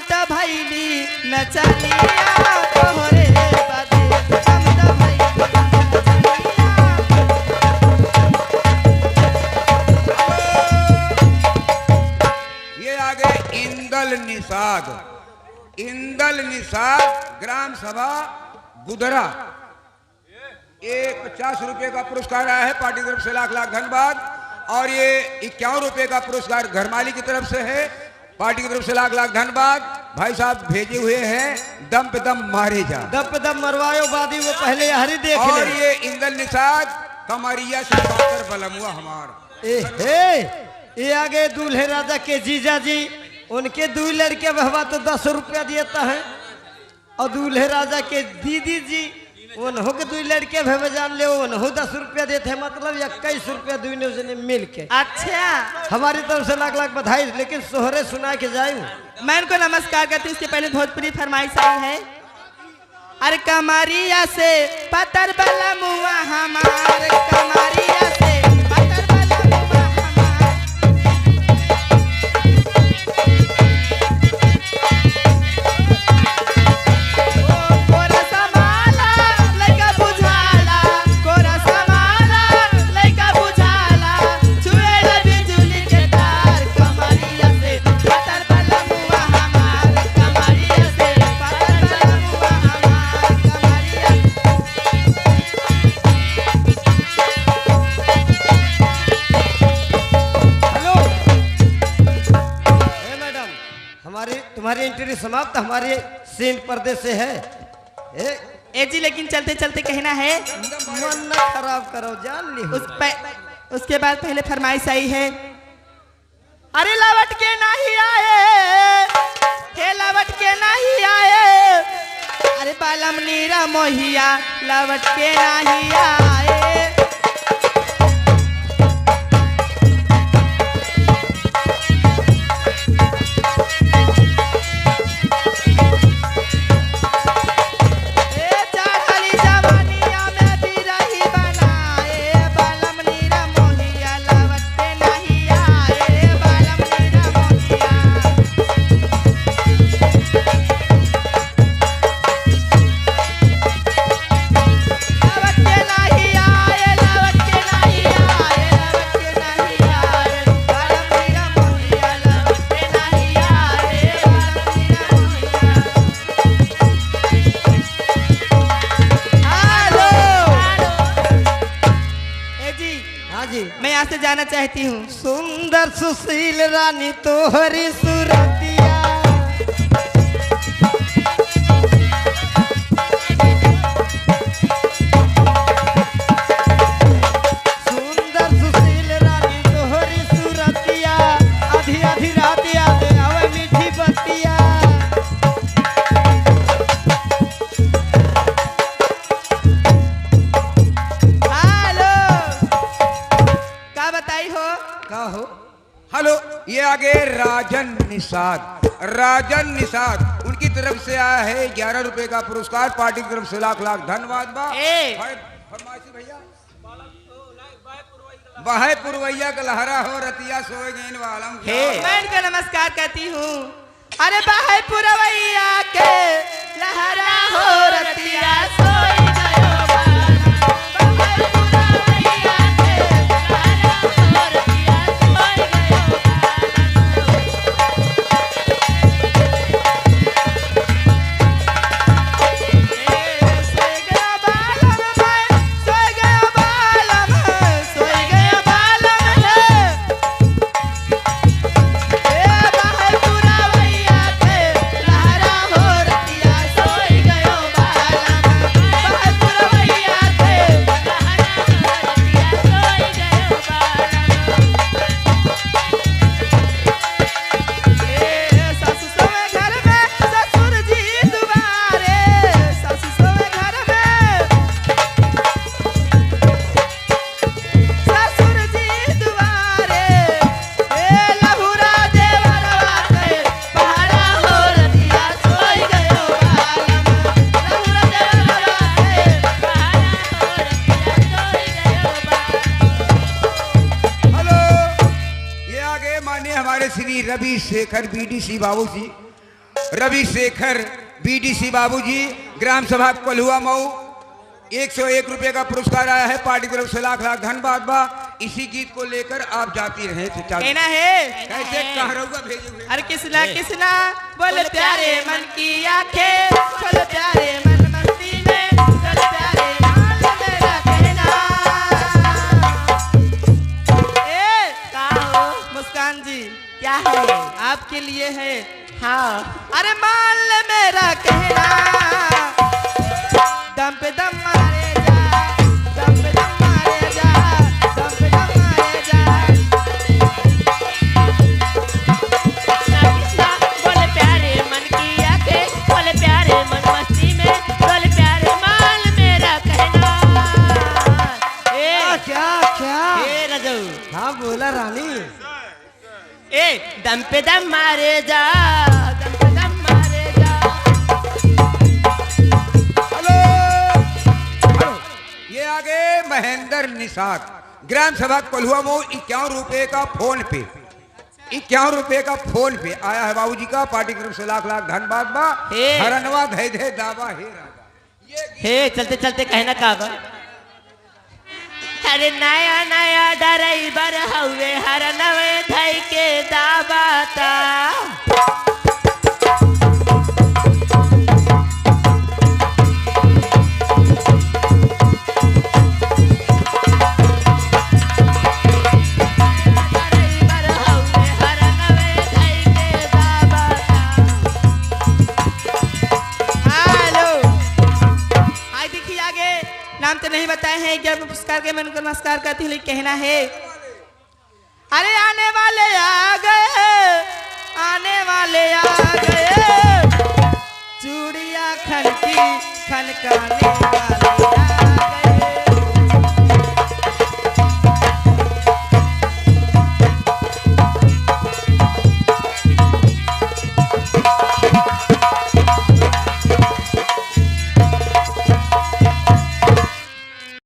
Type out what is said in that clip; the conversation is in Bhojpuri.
तो भैली नचनिया तोहरे बदे हम तो भैली नचनिया। ये आगे इंदल निषाद ग्राम सभा बुधरा, ये 50 रुपए का पुरस्कार आया है पार्टी की तरफ से, लाख लाख धन्यवाद। और ये 51 रुपए का पुरस्कार घरमाली की तरफ से है, पार्टी की तरफ से लाख लाख धन्यवाद। भाई साहब भेजे हुए हैं दम पे दम मारे जा, दम पे दम मरवायो वादी वो पहले हरी देख ले। और ये इंदल निषाद कमरिया से पाकर बलमुआ हमार। ये आगे दूल्हे राजा के जीजा जी, उनके 2 लड़के बहवा तो 10 रुपया देता है, और दूल्हे राजा के दीदी जी उन्हों के 2 लड़के भे जान ले उन्हों 10 रुपया देते हैं, मतलब 21 रुपया दोनों जने मिल के। अच्छा, हमारी तरफ से लाख लाख बधाई। लेकिन सोहरे सुना के जाऊं, मैं उनको नमस्कार करती हूँ। इसके पहले भोजपुरी फरमाइश आई है। अरे कमरिया से पतर बला मुआ हमार, कमरिया से पतर बला मुआ हमार। ओ कोरा समाला लइका बुझाला, कोरा समाला लइका बुझाला, छुएला बिजुली के तार। कमरिया से पतर बला मुआ हमार, कमरिया से पतर बला मुआ हमार, कमरिया। हेलो मैडम, तुम्हारी इंटरव्यू समाप्त। हमारे सीन पर्दे से है। ए जी, लेकिन चलते चलते कहना है मन न खराब करो, जान ली। उसके बाद पहले फरमाइश आई है। अरे लवट के नहीं आए, हे लवट के नहीं आए, अरे बालम नीरा मोहिया लवट के नहीं आए। मैं यहाँ से जाना चाहती हूँ। सुंदर सुशील रानी तोहरी सूरतिया, सुंदर सुशील रानी तोहरी सूरतिया, आधी आधी रात याद आवे मीठी बतिया। का हो? हेलो, ये आगे राजन निषाद उनकी तरफ से आया है 11 रुपए का पुरस्कार, पार्टी की तरफ से लाख लाख धन्यवाद। फरमाइशी भैया, बाहे पुरवैया का लहरा हो रतिया सोए गेन वालम। मैं इनको नमस्कार करती हूँ। अरे बाहे पुरवैया के लहरा हो रतिया सोए रवि शेखर बीडीसी बाबू जी रवि शेखर बीडीसी बाबूजी, ग्राम सभा कोल्हुआ मऊ, 101 रुपए का पुरस्कार आया है पार्टी की तरफ से। लाख लाख धन्यवाद बा। इसी गीत को लेकर आप जाती रहे थे। कहना है कैसे कह रहा भेजे हुए। अरे किसना किसना बोले प्यारे मन की आंखें, चलो प्यारे मन मस्ती में, चलो प्यारे मान मेरा कहना। ए कहो मुस्कान जी क्या है आपके लिए है। हाँ अरे मान ले मेरा कहना, दम पे दम मारे जा, दम पे दम मारे जा, दम पे दम मारे जा। बोले प्यारे मन की आंखें, बोले प्यारे मन मस्ती में, बोले प्यारे मान मेरा कहना। क्या क्या ए रजू हाँ बोला रानी। ए दम पे दम मारे जा, दम पे दम मारे जा। हेलो हेलो, ये आगे महेंद्र निषाद, ग्राम सभा कोल्हुआ मऊ, 51 रुपए का फोन पे, 51 रुपए का फोन पे आया है बाबूजी का। पार्टी की तरफ से लाख लाख धन्यवाद बा। हरनवा धै धै दावा हे राजा। हे चलते चलते कहना का बा। अरे नया नया ड्राइवर हवे हर नवे धई के दाबाता। नाम तो नहीं बताए हैं। 11 पुरस्कार के मन को नमस्कार करती हूँ, लेकिन कहना है अरे आने वाले आ गए, आने वाले आ गए, चूड़िया खनकी खनकाने वाले